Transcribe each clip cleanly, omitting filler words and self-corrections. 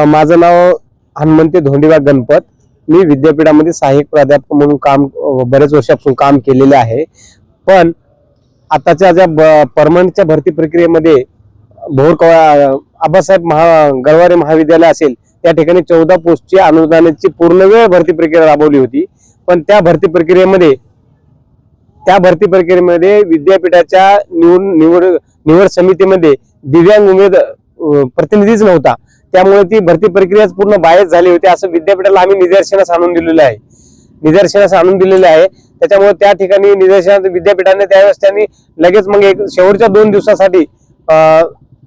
माझं नाव हनुमंते धोंडीबा गणपत. मी विद्यापीठामध्ये सहाय्यक प्राध्यापक म्हणून काम बरेच वर्षापासून काम केलेले आहे. पण आताच्या ज्या परमनंटच्या भरती प्रक्रियेमध्ये आबासाहेब गरवारे महाविद्यालय असेल त्या ठिकाणी 14 पोस्टची अनुदानाची पूर्णवेळ भरती प्रक्रिया राबवली होती. पण त्या भरती प्रक्रियेमध्ये विद्यापीठाच्या निवड समितीमध्ये दिव्यांग प्रतिनिधीच नव्हता. त्यामुळे ती भरती प्रक्रिया पूर्ण बायस झाली होती असं विद्यापीठाला आम्ही निदर्शनास आणून दिलेलं आहे. त्याच्यामुळे त्या ठिकाणी विद्यापीठाने त्यावेळेस त्यांनी लगेच मग एक शेवटच्या 2 दिवसासाठी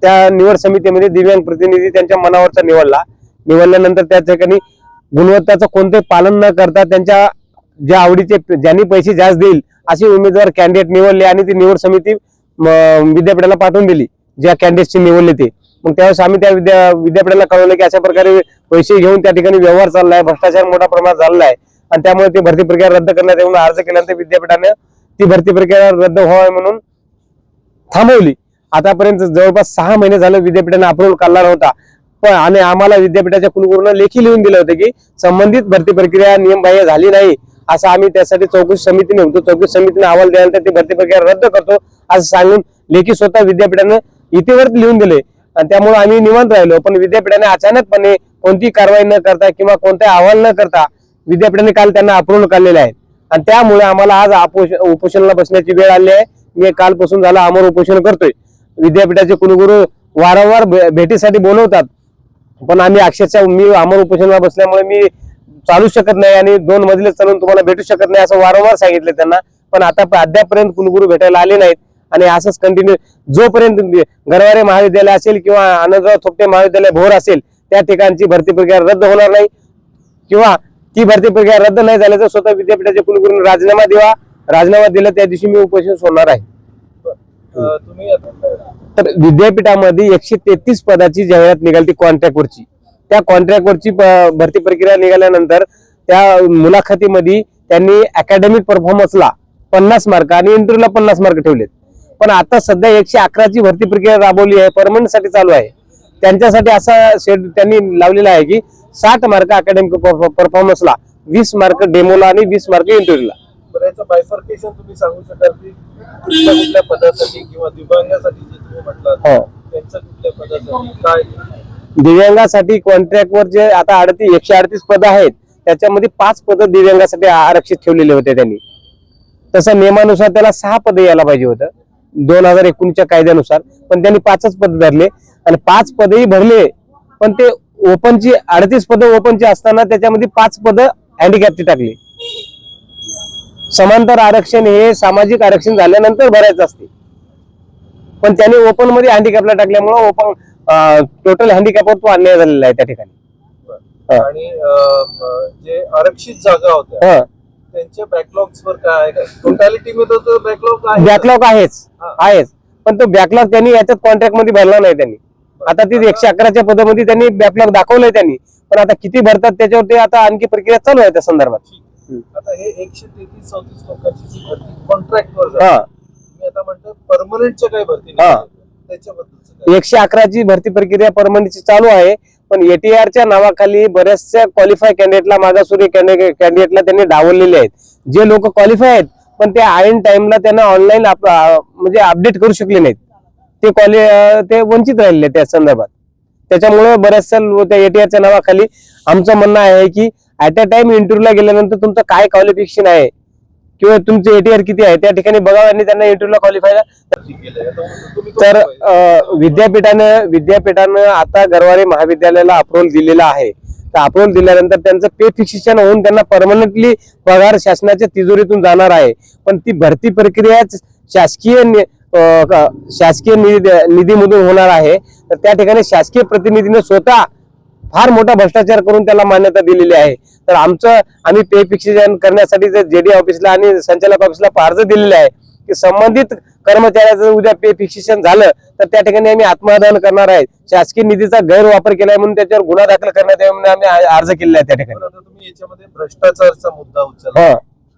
त्या निवड समितीमध्ये दिव्यांग प्रतिनिधी त्यांच्या मनावरचा निवडल्यानंतर त्या ठिकाणी गुणवत्ताचं कोणते पालन न करता त्यांच्या ज्या आवडीचे ज्यांनी पैसे जास्त देईल असे उमेदवार कॅन्डिडेट निवडले आणि ती निवड समिती विद्यापीठाला पाठवून दिली ज्या कॅन्डिडेटचे निवडले ते. मग त्यावेळेस आम्ही त्या विद्यापीठाला कळवलं की अशा प्रकारे पैसे घेऊन त्या ठिकाणी व्यवहार चाललाय, भ्रष्टाचार मोठ्या प्रमाणात झालेला आहे आणि त्यामुळे ती भरती प्रक्रिया रद्द करण्यात येऊन अर्ज केल्यानंतर विद्यापीठाने ती भरती प्रक्रिया रद्द व्हावी म्हणून थांबवली. आतापर्यंत जवळपास 6 महिने झाले विद्यापीठाने अप्रूव्हल काढला नव्हता. पण आणि आम्हाला विद्यापीठाच्या कुलगुरूंना लेखी लिहून दिलं होतं की संबंधित भरती प्रक्रिया नियमबाह्य झाली नाही असं आम्ही त्यासाठी चौकशी समितीने होतो. चौकशी समितीने अहवाल दिल्यानंतर ती भरती प्रक्रिया रद्द करतो असं सांगून लेखी स्वतः विद्यापीठाने इथेवर लिहून दिले आणि त्यामुळे आम्ही निवांत राहिलो. पण विद्यापीठाने अचानकपणे कोणती कारवाई न करता किंवा कोणता अहवाल न करता विद्यापीठाने काल त्यांना अप्रूव्हल काढलेले आहेत आणि त्यामुळे आम्हाला आज उपोषणाला बसण्याची वेळ आली आहे. मी कालपासून झाला आमर उपोषण करतोय. विद्यापीठाचे कुलगुरू वारंवार भेटीसाठी बोलवतात पण आम्ही अक्षरशः मी अमर उपोषणाला बसल्यामुळे मी चालू शकत नाही आणि 2 मजले चालून तुम्हाला भेटू शकत नाही असं वारंवार सांगितलं त्यांना. पण आता अद्यापर्यंत कुलगुरू भेटायला आले नाहीत आणि असंच कंटिन्यू जोपर्यंत गरवारे महाविद्यालय असेल किंवा आनंदराव थोपटे महाविद्यालय भोर असेल त्या ठिकाणची भरती प्रक्रिया रद्द होणार नाही किंवा ती भरती प्रक्रिया रद्द नाही झाली तर स्वतः विद्यापीठाच्या कुलगुरूंनी राजीनामा दिला त्या दिवशी मी उपोषण सोडणार आहे. तर विद्यापीठामध्ये 133 पदाची जाहिरात निघाली कॉन्ट्रॅक्टवरची. त्या कॉन्ट्रॅक्टवरची भरती प्रक्रिया निघाल्यानंतर त्या मुलाखतीमध्ये त्यांनी अकॅडमिक परफॉर्मन्सला 50 मार्क आणि इंटरव्ह्यूला 50 मार्क ठेवलेत. पण आता सध्या 111ची भरती प्रक्रिया राबवली आहे, परमनंट साठी चालू आहे. त्यांच्यासाठी असा सेट त्यांनी लावलेला आहे की 60 मार्क अकॅडमिक परफॉर्मन्सला, 20 मार्क डेमोला आणि 20 मार्क इंटरव्ह्यूला. याचं बायफर्केशन तुम्ही सांगू शकाल की कुठल्या पदासाठी किंवा दिव्यांगासाठी जे तुम्ही म्हटलं त्यांच्या कुठल्या पदासाठी काय? दिव्यांगासाठी कॉन्ट्रॅक्टवर जे आता 138 पदं आहेत त्याच्यामध्ये 5 पदं दिव्यांगासाठी आरक्षित ठेवलेले होते त्यांनी. तसं नियमानुसार त्याला 6 पदं यायला पाहिजे होतं 2019च्या कायद्यानुसार. पण त्यांनी 5च पदं धरले आणि 5 पदही भरले. पण ते ओपनची 38 पदं ओपनची असताना त्याच्यामध्ये 5 पदं हँडिकॅपची टाकली. समांतर आरक्षण हे सामाजिक आरक्षण झाल्यानंतर भरायचं असते पण त्यांनी ओपन मध्ये हँडिकॅपला टाकल्यामुळे ओपन टोटल हँडिकॅपवर तो अन्याय झालेला आहे त्या ठिकाणी. आणि जे आरक्षित जागा होत्या त्यांच्या बॅकलॉग्स वर काय टोटॅलिटी मध्ये बॅकलॉग आहेच पण तो बॅकलॉग त्यांनी याच्यात कॉन्ट्रॅक्ट मध्ये भरला नाही त्यांनी. आता ती 111च्या पदामध्ये त्यांनी बॅकलॉग दाखवलंय त्यांनी पण आता किती भरतात त्याच्यावरती आता आणखी प्रक्रिया चालू आहे त्या संदर्भात. आता हे 133-34 लोकांची जी भरती कॉन्ट्रॅक्टवर मी आता म्हणतो परमनंटच्या काय भरती त्याच्याबद्दल 111ची भरती प्रक्रिया परमनंटची चालू आहे. पण एटीआरच्या नावाखाली बऱ्याचशा क्वालिफाय कॅन्डिडेटला मागासवर्गीय कॅन्डिडेटला त्यांनी डावललेले आहेत. जे लोक क्वालिफाय आहेत पण ते ऐन टाइमला त्यांना ऑनलाईन म्हणजे अपडेट करू शकले नाहीत ते वंचित राहिलेले त्या संदर्भात. त्याच्यामुळे बऱ्याचशा त्या एटीआरच्या नावाखाली आमचं म्हणणं आहे की ऍट अ टाइम इंटरव्ह्यूला गेल्यानंतर तुमचं काय क्वालिफिकेशन आहे किंवा तुमचे एटीआर किती आहे त्या ठिकाणी बघावं आणि त्यांना इंटरव्ह्यूला क्वालिफाय. तर विद्यापीठानं आता गरवारे महाविद्यालयाला अप्रूव्हल दिलेला आहे. तर अप्रूव्हल दिल्यानंतर त्यांचं पे फिक्सेशन होऊन त्यांना परमनंटली पगार शासनाच्या तिजोरीतून जाणार आहे. पण ती भरती प्रक्रिया शासकीय निधीमधून होणार आहे. तर त्या ठिकाणी शासकीय प्रतिनिधीने स्वतः फार मोठा भ्रष्टाचार करून त्याला मान्यता दिलेली आहे. तर आम्ही पे फिक्सेशन करण्यासाठी जेडी ऑफिसला आणि संचालक ऑफिसला अर्ज दिलेला आहे की संबंधित कर्मचाऱ्याचं उद्या पे फिक्सेशन झालं तर त्या ठिकाणी आम्ही आत्मदान करणार आहे. शासकीय निधीचा गैरवापर केलाय म्हणून त्याच्यावर गुन्हा दाखल करण्यात यावा म्हणून आम्ही अर्ज केलेला आहे त्या ठिकाणी. तुम्ही याच्यामध्ये भ्रष्टाचाराचा मुद्दा उचलला.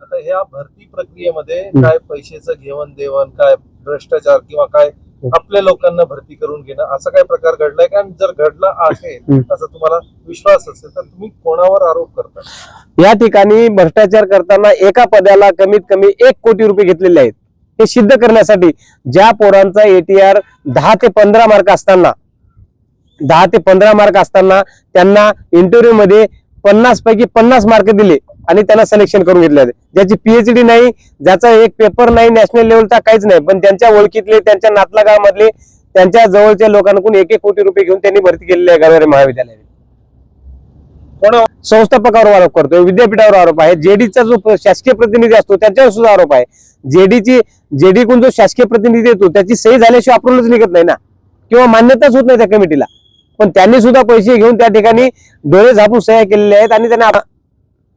आता ह्या भरती प्रक्रियेमध्ये काय पैशाचं घेवण देवण काय भ्रष्टाचार किंवा काय आपल्या लोकांना भरती करून घेणं असा काय प्रकार घडलाय का? आणि जर घडला आहे असा तुम्हाला विश्वास असेल तर तुम्ही कोणावर आरोप करता? या ठिकाणी भ्रष्टाचार करताना एका पदाला कमीत कमी 1 कोटी रुपये घेतलेले आहेत. हे सिद्ध करण्यासाठी ज्या पोरांचा ATR 10 ते 15 मार्क असताना 10 ते 15 मार्क असताना त्यांना इंटरव्ह्यू मध्ये 50 पैकी 50 मार्क दिले आणि त्यांना सिलेक्शन करून घेतले. ज्याची PhD नाही, ज्याचा एक पेपर नाही, नॅशनल लेवलचा काहीच नाही, पण त्यांच्या ओळखीतले, त्यांच्या नातलगावामधले, त्यांच्या जवळच्या लोकांकडून 1-1 कोटी रुपये घेऊन त्यांनी भरती केलेली आहे गरवारे महाविद्यालयात. संस्थापकावर आरोप करतोय, विद्यापीठावर आरोप आहे, जेडीचा जो शासकीय प्रतिनिधी असतो त्याच्यावर सुद्धा आरोप आहे. जेडीकडून जो शासकीय प्रतिनिधी येतो त्याची सही झाल्याशिवाय अप्रुव्हलच निघत नाही ना, किंवा मान्यताच होत नाही त्या कमिटीला. पण त्यांनी सुद्धा पैसे घेऊन त्या ठिकाणी डोळे झापून सह्या केलेल्या आहेत. आणि त्यांना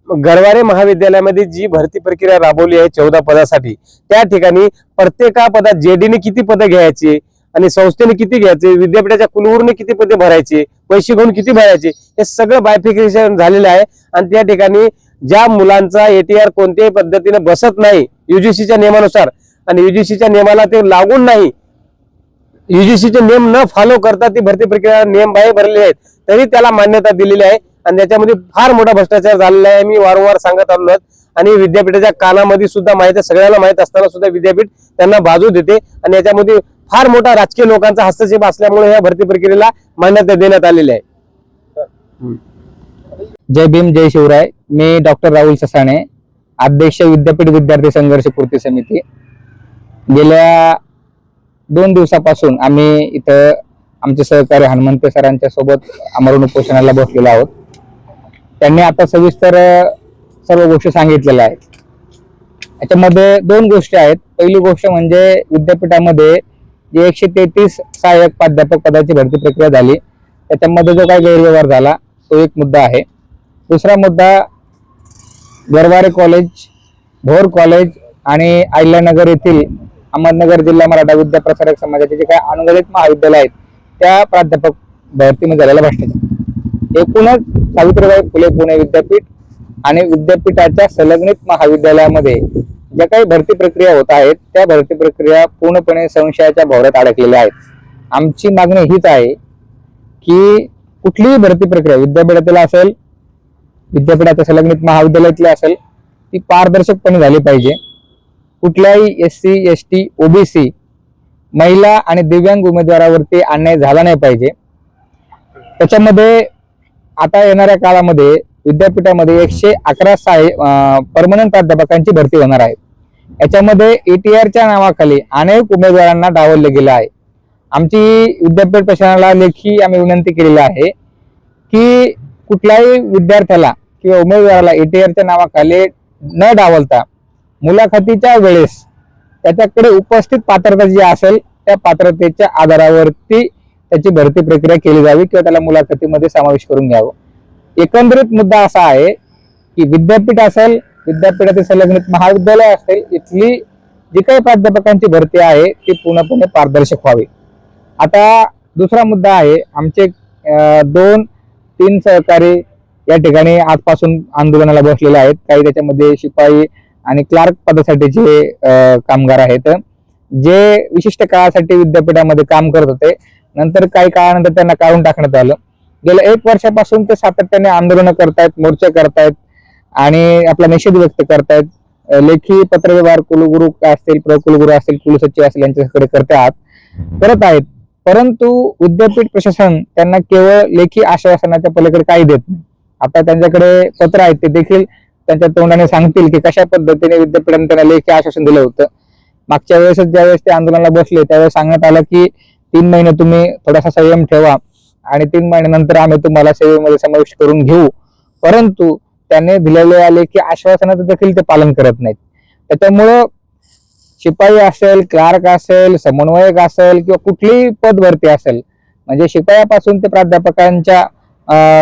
गरवारे महाविद्यालयामध्ये जी भरती प्रक्रिया राबवली आहे 14 पदासाठी, त्या ठिकाणी प्रत्येक पदात जेडीने किती पदं घ्यायची आणि संस्थेने किती घ्यायचे, विद्यापीठाच्या कुलगुरूने किती पदे भरायचे, पैसे घेऊन किती भरायचे, हे सगळं बायफिकेशन झालेलं आहे. आणि त्या ठिकाणी ज्या मुलांचा ATR कोणत्याही पद्धतीने बसत नाही UGCच्या नियमानुसार, आणि UGCच्या नियमाला ते लागून नाही, UGCचे नियम न फॉलो करता ती भरती प्रक्रिया नियम बाह्य भरलेले आहेत, तरी त्याला मान्यता दिलेली आहे. आणि त्याच्यामध्ये फार मोठा भ्रष्टाचार झालेला आहे. मी वारंवार सांगत आलो आहे. आणि विद्यापीठाच्या कानामध्ये सुद्धा माहिती आहे, सगळ्यांना माहित असताना सुद्धा विद्यापीठ त्यांना बाजू देते. आणि याच्यामध्ये फार मोठा राजकीय लोकांचा हस्तक्षेप असल्यामुळे या भरती प्रक्रियेला मान्यता देण्यात आलेली आहे. जय भीम, जय शिवराय. मी डॉक्टर राहुल ससाणे, अध्यक्ष विद्यापीठ विद्यार्थी संघर्ष पूर्ती समिती. गेल्या 2 दिवसापासून आम्ही इथं आमचे सहकारी हनुमंते सरांच्या सोबत आमरण उपोषणाला बसलेलो आहोत. त्यांनी आता सविस्तर सर्व गोष्टी सांगितलेल्या आहेत. याच्यामध्ये 2 गोष्टी आहेत. पहिली गोष्ट म्हणजे विद्यापीठामध्ये जे 133 सहाय्यक प्राध्यापक पदाची भरती प्रक्रिया झाली, त्याच्यामध्ये जो काही गैरव्यवहार झाला तो एक मुद्दा आहे. दुसरा मुद्दा, गरवारे कॉलेज, भोर कॉलेज आणि अहिल्यानगर येथील अहमदनगर जिल्हा मराठा विद्या प्रसारक समाजाचे जे काही अनुदानित महाविद्यालय आहेत त्या प्राध्यापक भरतीमध्ये झालेला भ्रष्टाचार. एकूणच सावित्रीबाई फुले पुणे विद्यापीठ आणि विद्यापीठाच्या संलग्नित महाविद्यालयामध्ये ज्या काही भरती प्रक्रिया होत आहेत त्या भरती प्रक्रिया पूर्णपणे संशयाच्या भोवऱ्यात अडकलेल्या आहेत. आमची मागणी हीच आहे की कुठलीही भरती प्रक्रिया विद्यापीठातील असेल, विद्यापीठाच्या संलग्नित महाविद्यालयातली असेल, ती पारदर्शकपणे झाली पाहिजे. कुठल्याही SC, ST, OBC, महिला आणि दिव्यांग उमेदवारावरती अन्याय झाला नाही पाहिजे. त्याच्यामध्ये आता येणाऱ्या काळामध्ये विद्यापीठामध्ये 111 परमनंट प्राध्यापकांची भरती होणार आहे. याच्यामध्ये ATRच्या नावाखाली अनेक उमेदवारांना डावलले गेले आहे. आमची विद्यापीठ प्रशासनाला लेखी आम्ही विनंती केलेली आहे की कुठल्याही विद्यार्थ्याला किंवा उमेदवाराला ATRच्या नावाखाली न डावलता मुलाखतीच्या वेळेस त्याच्याकडे उपस्थित पात्रता जी असेल त्या पात्रतेच्या आधारावरती त्याची भरती प्रक्रिया केली जावी किंवा त्याला मुलाखतीमध्ये समावेश करून घ्यावं. एकंदरीत मुद्दा असा आहे की विद्यापीठ असेल, विद्यापीठातील संलग्नित महाविद्यालय असेल, इथली जी काही प्राध्यापकांची भरती आहे ती पूर्णपणे पारदर्शक व्हावी. आता दुसरा मुद्दा आहे, आमचे 2-3 सहकारी या ठिकाणी आजपासून आंदोलनाला बसलेले आहेत. काही त्याच्यामध्ये शिपाई आणि क्लार्क पदासाठीचे कामगार आहेत जे विशिष्ट काळासाठी विद्यापीठामध्ये काम करत होते. नंतर काही काळानंतर त्यांना काढून टाकण्यात आलं. गेल्या 1 वर्षापासून ते सातत्याने आंदोलन करतायत, मोर्चे करतायत आणि आपला निषेध व्यक्त करतायत. लेखी पत्रव्यवहार कुलगुरू असतील, प्रकुलगुरू असतील, कुलसचिव असतील यांच्याकडे करत आहेत. परंतु विद्यापीठ प्रशासन त्यांना केवळ लेखी आश्वासनाच्या पलीकडे काही देत नाही. आता त्यांच्याकडे पत्र आहेत, ते देखील त्यांच्या तोंडाने सांगतील की कशा पद्धतीने विद्यापीठाने त्यांना लेखी आश्वासन दिलं होतं. मागच्या वेळेसच ज्यावेळेस ते आंदोलनाला बसले त्यावेळेस सांगण्यात आलं की 3 महिने तुम्ही थोडासा संयम ठेवा आणि 3 महिन्यानंतर आम्ही तुम्हाला सेवेमध्ये समाविष्ट करून घेऊ. परंतु त्यांनी दिलेल्या लेखी आश्वासनाचं देखील ते पालन करत नाहीत. त्याच्यामुळं शिपाई असेल, क्लार्क असेल, समन्वयक असेल किंवा कुठलीही पदभरती असेल, म्हणजे शिपायापासून ते प्राध्यापकांच्या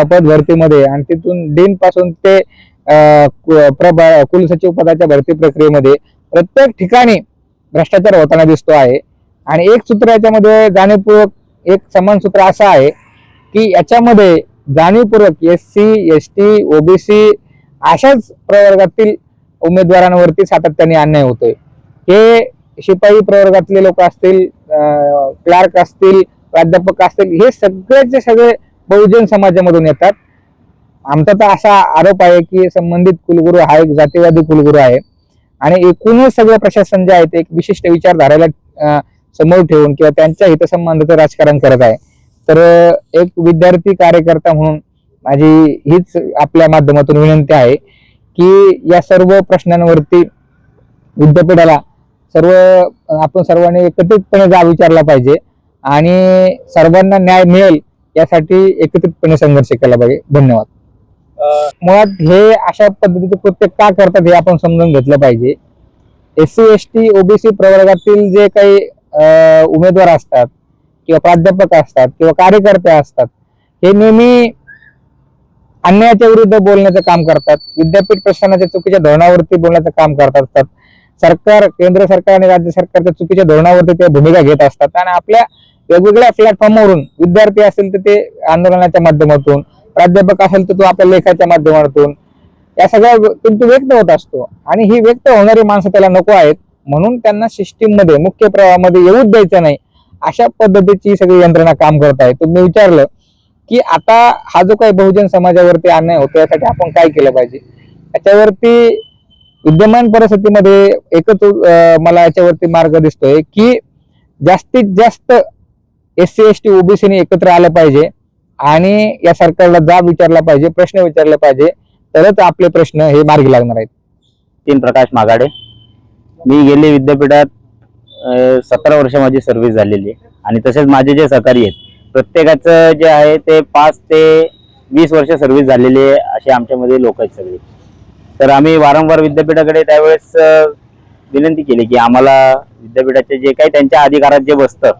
पदभरतीमध्ये आणि तिथून डीन पासून ते कुलसचिव पदाच्या भरती प्रक्रियेमध्ये प्रत्येक ठिकाणी भ्रष्टाचार होताना दिसतो आहे. आणि एक सूत्र याच्यामध्ये जाणीवपूर्वक, एक समान सूत्र असं आहे की याच्यामध्ये जाणीवपूर्वक SC, ST, OBC अशाच प्रवर्गातील उमेदवारांवरती सातत्याने अन्याय होतोय. हे शिपाई प्रवर्गातले लोक असतील, क्लार्क असतील, प्राध्यापक असतील, हे सगळेचे सगळे बहुजन समाजामधून येतात. आमचा तर असा आरोप आहे की संबंधित कुलगुरू हा एक जातीवादी कुलगुरू आहे आणि एकूणच सगळं प्रशासन जे आहे ते एक विशिष्ट विचारधाराला समोर ठेवून किंवा त्यांच्या हितसंबंधाचं राजकारण करत आहे. तर एक विद्यार्थी कार्यकर्ता म्हणून माझी हीच आपल्या माध्यमातून विनंती आहे की या सर्व प्रश्नांवरती विद्यापीठाला आपण सर्वांनी एकत्रितपणे जा विचारला पाहिजे आणि सर्वांना न्याय मिळेल यासाठी एकत्रितपणे संघर्ष केला पाहिजे. धन्यवाद. मुळात हे अशा पद्धतीचे कृत्य का करतात हे आपण समजून घेतलं पाहिजे. SC ST OBC प्रवर्गातील जे काही उमेदवार असतात किंवा प्राध्यापक असतात किंवा कार्यकर्ते असतात हे नेहमी अन्यायाच्या विरुद्ध बोलण्याचं काम करतात, विद्यापीठ प्रशासनाच्या चुकीच्या धोरणावरती बोलण्याचं काम करत असतात, सरकार, केंद्र सरकार आणि राज्य सरकारच्या चुकीच्या धोरणावरती ते भूमिका घेत असतात आणि आपल्या वेगवेगळ्या प्लॅटफॉर्मवरून विद्यार्थी असेल तर ते आंदोलनाच्या माध्यमातून, प्राध्यापक असेल तर तो आपल्या लेखाच्या माध्यमातून या सगळ्या तो व्यक्त होत असतो आणि ही व्यक्त होणारी माणसं त्याला नको आहेत म्हणून त्यांना सिस्टीम मध्ये मुख्य प्रवाहामध्ये येऊच द्यायचं नाही अशा पद्धतीची सगळी यंत्रणा काम करत आहे. तुम्ही विचारलं की आता हा जो काही बहुजन समाजावरती अन्याय होतो यासाठी आपण काय केलं पाहिजे, याच्यावरती विद्यमान परिस्थितीमध्ये एकच मला याच्यावरती मार्ग दिसतोय की जास्तीत जास्त SC ST OBC ने एकत्र आलं पाहिजे आणि या सरकारला जाब विचारला पाहिजे, प्रश्न विचारले पाहिजे, तरच आपले प्रश्न हे मार्गी लागणार आहेत. तीन प्रकाश मागाडे. मी गेले विद्यापीठात 17 वर्ष माझी सर्व्हिस झालेली आहे आणि तसेच माझे जे सहकारी आहेत प्रत्येकाचं जे आहे ते 5 ते 20 वर्ष सर्व्हिस झालेली आहे असे आमच्यामध्ये लोक आहेत सगळे. तर आम्ही वारंवार विद्यापीठाकडे त्यावेळेस विनंती केली की आम्हाला विद्यापीठाचे जे काही त्यांच्या अधिकारात जे बसतं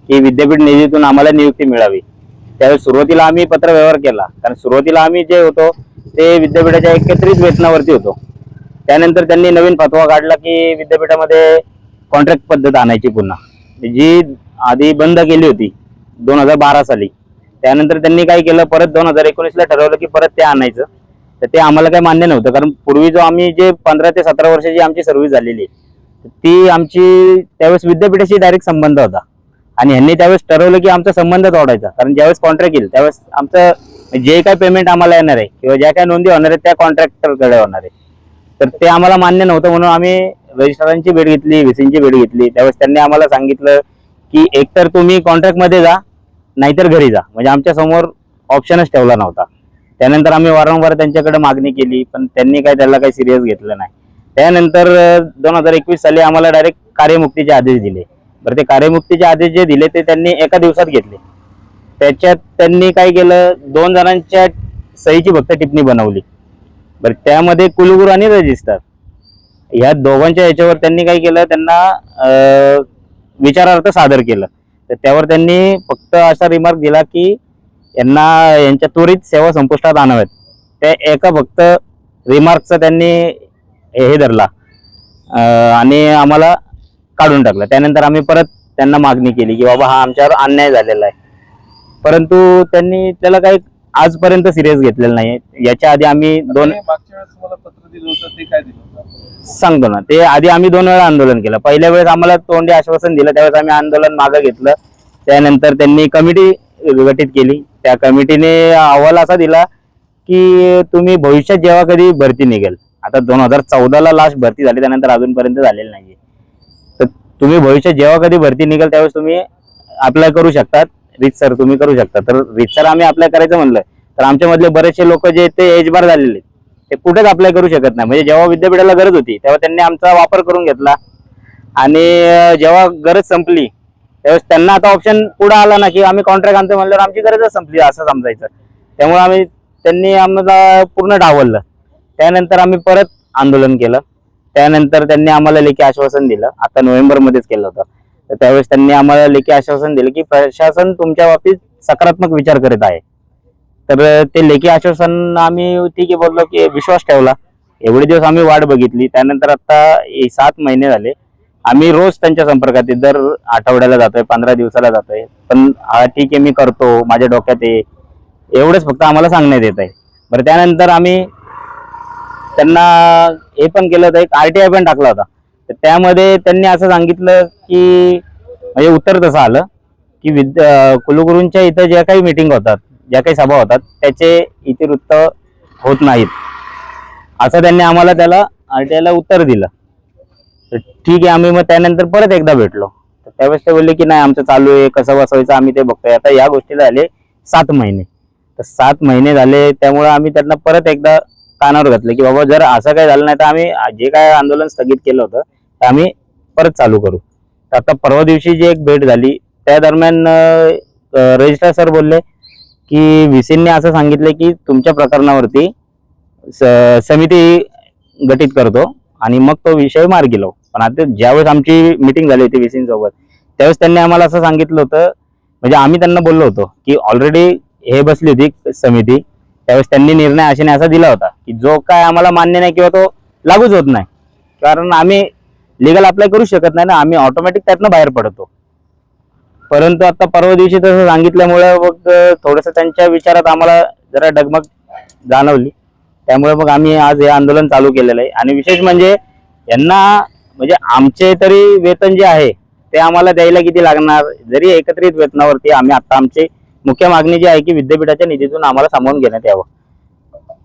की विद्यापीठ निधीतून आम्हाला नियुक्ती मिळावी. त्यावेळेस सुरुवातीला आम्ही पत्रव्यवहार केला, कारण सुरुवातीला आम्ही जे होतो ते विद्यापीठाच्या एकत्रित वेतनावरती होतो. त्यानंतर त्यांनी नवीन फतवा काढला की विद्यापीठामध्ये कॉन्ट्रॅक्ट पद्धत आणायची पुन्हा, जी आधी बंद केली होती 2012 साली. त्यानंतर त्यांनी काय केलं, परत 2019ला ठरवलं की परत ते आणायचं. तर ते आम्हाला काही मान्य नव्हतं, कारण पूर्वी जो आम्ही जे 15 ते 17 वर्षाची आमची सर्व्हिस झालेली ती आमची त्यावेळेस विद्यापीठाशी डायरेक्ट संबंध होता आणि ह्यांनी त्यावेळेस ठरवलं की आमचा संबंध तोडायचा, कारण ज्यावेळेस कॉन्ट्रॅक्ट येईल त्यावेळेस आमचं जे काही पेमेंट आम्हाला येणार आहे किंवा ज्या काही नोंदी होणार आहेत त्या कॉन्ट्रॅक्टरकडे होणार आहे. तर ते आम्हाला मान्य नव्हतं म्हणून आम्ही रजिस्ट्रारांची भेट घेतली, VCची भेट घेतली. त्यावेळेस त्यांनी आम्हाला सांगितलं की एकतर तुम्ही कॉन्ट्रॅक्टमध्ये जा नाहीतर घरी जा, म्हणजे आमच्या समोर ऑप्शनच ठेवला नव्हता. त्यानंतर आम्ही वारंवार त्यांच्याकडे मागणी केली पण त्यांनी त्याला काही सिरियस घेतलं नाही. त्यानंतर 2021 साली आम्हाला डायरेक्ट कार्यमुक्तीचे आदेश दिले. बरं, ते कार्यमुक्तीचे आदेश जे दिले ते त्यांनी एका दिवसात घेतले. त्याच्यात त्यांनी काय केलं, 2 जणांच्या सहीची फक्त टिप्पणी बनवली. बरं, त्यामध्ये कुलगुरू आणि रजिस्ट्रार ह्या दोघांच्या याच्यावर त्यांनी काय केलं, त्यांना विचारार्थ सादर केलं. तर त्यावर त्यांनी फक्त असा रिमार्क दिला की यांच्या त्वरित सेवा संपुष्टात आणाव्यात. त्या एका फक्त रिमार्कचा त्यांनी हे धरला आणि आम्हाला काढून टाकलं. त्यानंतर आम्ही परत त्यांना मागणी केली की बाबा हा आमच्यावर अन्याय झालेला आहे, परंतु त्यांनी त्याला काही आजपर्यंत सिरियस घेतलेलं नाही. याच्या आधी आम्ही मागच्या वेळेस तुम्हाला पत्र दिलं होतं ते काय दिलं होतं सांगतो ना. ते आधी आम्ही 2 वेळा आंदोलन केलं. पहिल्या वेळेस आम्हाला तोंडी आश्वासन दिलं, त्यावेळेस आम्ही आंदोलन मागे घेतलं. त्यानंतर त्यांनी कमिटी गठीत केली. त्या कमिटीने अहवाल असा दिला की तुम्ही भविष्यात जेव्हा कधी भरती निघेल, आता 2014ला लास्ट भरती झाली, त्यानंतर अजूनपर्यंत झालेली नाहीये, तर तुम्ही भविष्यात जेव्हा कधी भरती निघेल त्यावेळेस तुम्ही अप्लाय करू शकतात, रीतसर तुम्ही करू शकता. तर रीतसर आम्ही अप्लाय करायचं म्हणलं तर आमच्या मधले बरेचसे लोक जे ते एज बार झालेले ते कुठेच अप्लाय करू शकत नाही. म्हणजे जेव्हा विद्यापीठाला गरज होती तेव्हा त्यांनी आमचा वापर करून घेतला आणि जेव्हा गरज संपली त्यावेळेस त्यांना आता ऑप्शन पुढे आला ना की आम्ही कॉन्ट्रॅक्ट आणतो म्हणल्यावर आमची गरजच संपली असं समजायचं. त्यामुळे त्यांनी आम्हाला पूर्ण डावललं. त्यानंतर आम्ही परत आंदोलन केलं. त्यानंतर त्यांनी आम्हाला लेखी आश्वासन दिलं, आता नोव्हेंबरमध्येच केलं होतं. तर त्यावेळेस त्यांनी आम्हाला लेखी आश्वासन दिलं की प्रशासन तुमच्या बाबतीत सकारात्मक विचार करीत आहे. तर ते लेखी आश्वासन आम्ही ठीक आहे बोललो की विश्वास ठेवला. एवढे दिवस आम्ही वाट बघितली. त्यानंतर आता 7 महिने झाले आम्ही रोज त्यांच्या संपर्कात आहे. दर आठवड्याला जातोय, 15 दिवसाला जातोय. पण हा ठीक आहे मी करतो, माझ्या डोक्यात आहे, एवढंच फक्त आम्हाला सांगण्यात येत आहे. बरं, त्यानंतर आम्ही त्यांना हे पण केलं होतं, एक RTI पण टाकला होता. तर त्यामध्ये त्यांनी असं सांगितलं की म्हणजे उत्तर तसं आलं की कुलगुरूंच्या इथं ज्या काही मीटिंग होतात, ज्या काही सभा होतात, त्याचे इतिवृत्त होत नाहीत असं त्यांनी आम्हाला त्याला RTI उत्तर दिलं. तर ठीक आहे, आम्ही मग त्यानंतर परत एकदा भेटलो. तर त्यावेळेस ते बोलले की नाही, आमचं चालू आहे, कसं बसवायचं आम्ही ते बघतोय. आता या गोष्टीला झाले 7 महिने. तर 7 महिने झाले, त्यामुळे आम्ही त्यांना परत एकदा कानावर घातलं की बाबा जर असं काही झालं नाही तर आम्ही जे काय आंदोलन स्थगित केलं होतं ते आम्ही परत चालू करू. तर आता परवा दिवशी जी एक भेट झाली त्या दरम्यान रजिस्ट्रार सर बोलले की VCने असं सांगितलं की तुमच्या प्रकरणावरती समिती गठीत करतो आणि मग तो विषय मार्गी लावू. पण आता ज्यावेळेस आमची मीटिंग झाली होती VC सोबत, त्यावेळेस त्यांनी आम्हाला असं सांगितलं होतं, म्हणजे आम्ही त्यांना बोललो होतो की ऑलरेडी हे बसली होती समिती, त्यावेळेस त्यांनी निर्णय अशाने असा दिला होता की जो काय आम्हाला मान्य नाही किंवा तो लागूच होत नाही, कारण आम्ही लिगल अप्लाय करू शकत नाही ना, आम्ही ऑटोमॅटिक त्यातनं बाहेर पडतो. परंतु आता परवा दिवशी तसं सांगितल्यामुळे मग थोडंसं त्यांच्या विचारात आम्हाला जरा डगमग जाणवली. त्यामुळे मग आम्ही आज हे आंदोलन चालू केलेलं आहे. आणि विशेष म्हणजे यांना, म्हणजे आमचे तरी वेतन जे आहे ते आम्हाला द्यायला किती लागणार, जरी एकत्रित वेतनावरती आम्ही आता आमची मुख्य मागणी जी आहे की विद्यापीठाच्या निधीतून आम्हाला सामावून घेण्यात यावं.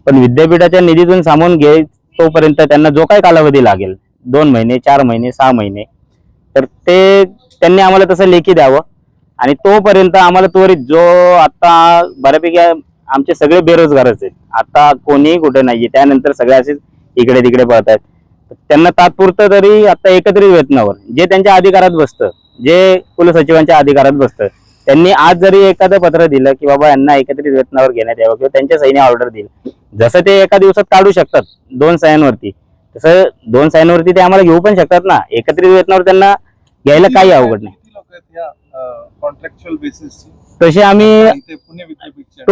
पण विद्यापीठाच्या निधीतून सामावून घे तोपर्यंत त्यांना जो काही कालावधी लागेल, 2 महिने, 4 महिने, 6 महिने, तर ते त्यांनी आम्हाला तसं लेखी द्यावं. आणि तोपर्यंत आम्हाला त्वरित, जो आता बऱ्यापैकी आमचे सगळे बेरोजगारच आहेत, आता कोणीही कुठे नाहीये, त्यानंतर सगळे असेच इकडे तिकडे पळत आहेत, त्यांना तात्पुरतं तरी आता एकत्रित वेतनावर जे त्यांच्या अधिकारात बसतं, जे कुलसचिवांच्या अधिकारात बसतं, त्यांनी आज जरी एखादं पत्र दिलं की बाबा यांना एकत्रित वेतनावर घेण्यात यावं किंवा त्यांच्या सहीने ऑर्डर दिली, जसं ते एका दिवसात काढू शकतात 2 सह्यांवरती, तसं 2 सह्यांवरती ते आम्हाला घेऊ पण शकतात ना. एकत्रित वेतनावर त्यांना घ्यायला काही अवघड नाही. कॉन्ट्रॅक्च्युअल बेसिस तसे आम्ही पुणे विद्यापीठचे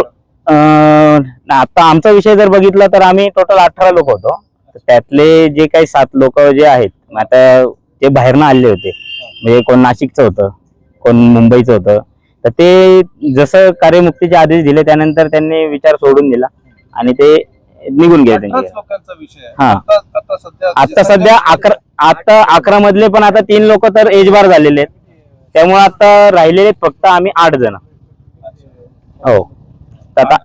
आता आमचा विषय जर बघितला तर आम्ही टोटल 18 लोक होतो. त्यातले जे काही 7 लोक जे आहेत, आता ते बाहेरनं आलेले होते, म्हणजे कोण नाशिकचं होतं, कोण मुंबईचं होतं. तर ते जसं कार्यमुक्तीचे आदेश दिले त्यानंतर त्यांनी विचार सोडून दिला आणि ते निघून गेले. लोकांचा विषय आहे. हा. आता सध्या 11 मधले पण आता 3 लोक तर एज बार झालेले आहेत, त्यामुळे आता राहिलेले फक्त आम्ही 8 जण. हो. आता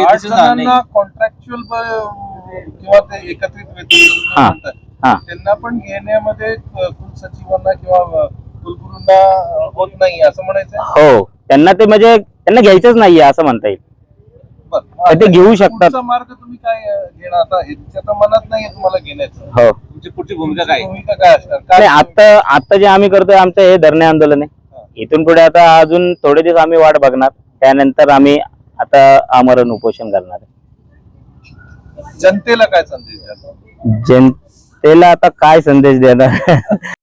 8 जणांना कॉन्ट्रॅक्च्युअल किंवा ते एकत्रित वेतन म्हणतात, त्यांना पण घेण्यामध्ये कुलसचिवांना किंवा कुलगुरूंना होत नाही असं म्हणायचं. हो, त्यांना ते म्हणजे त्यांना घ्यायचंच नाहीये असं म्हणता येईल. ते घेऊ शकतात. पुढचा मार्ग तुम्ही काय घेणार आता? ह्याच्या मनात नाही तुम्हाला घेण्याचं. हो, तुमची पुढची भूमिका काय असणार? नाही, आता जे आम्ही करतोय आमचं हे धरणे आंदोलन आहे. इथून पुढे आता अजून थोडे दिवस आम्ही वाट बघणार, त्यानंतर आम्ही आता आमरण उपोषण करणार आहे. जनतेला काय संदेश द्याल? जनतेला आता काय संदेश देणार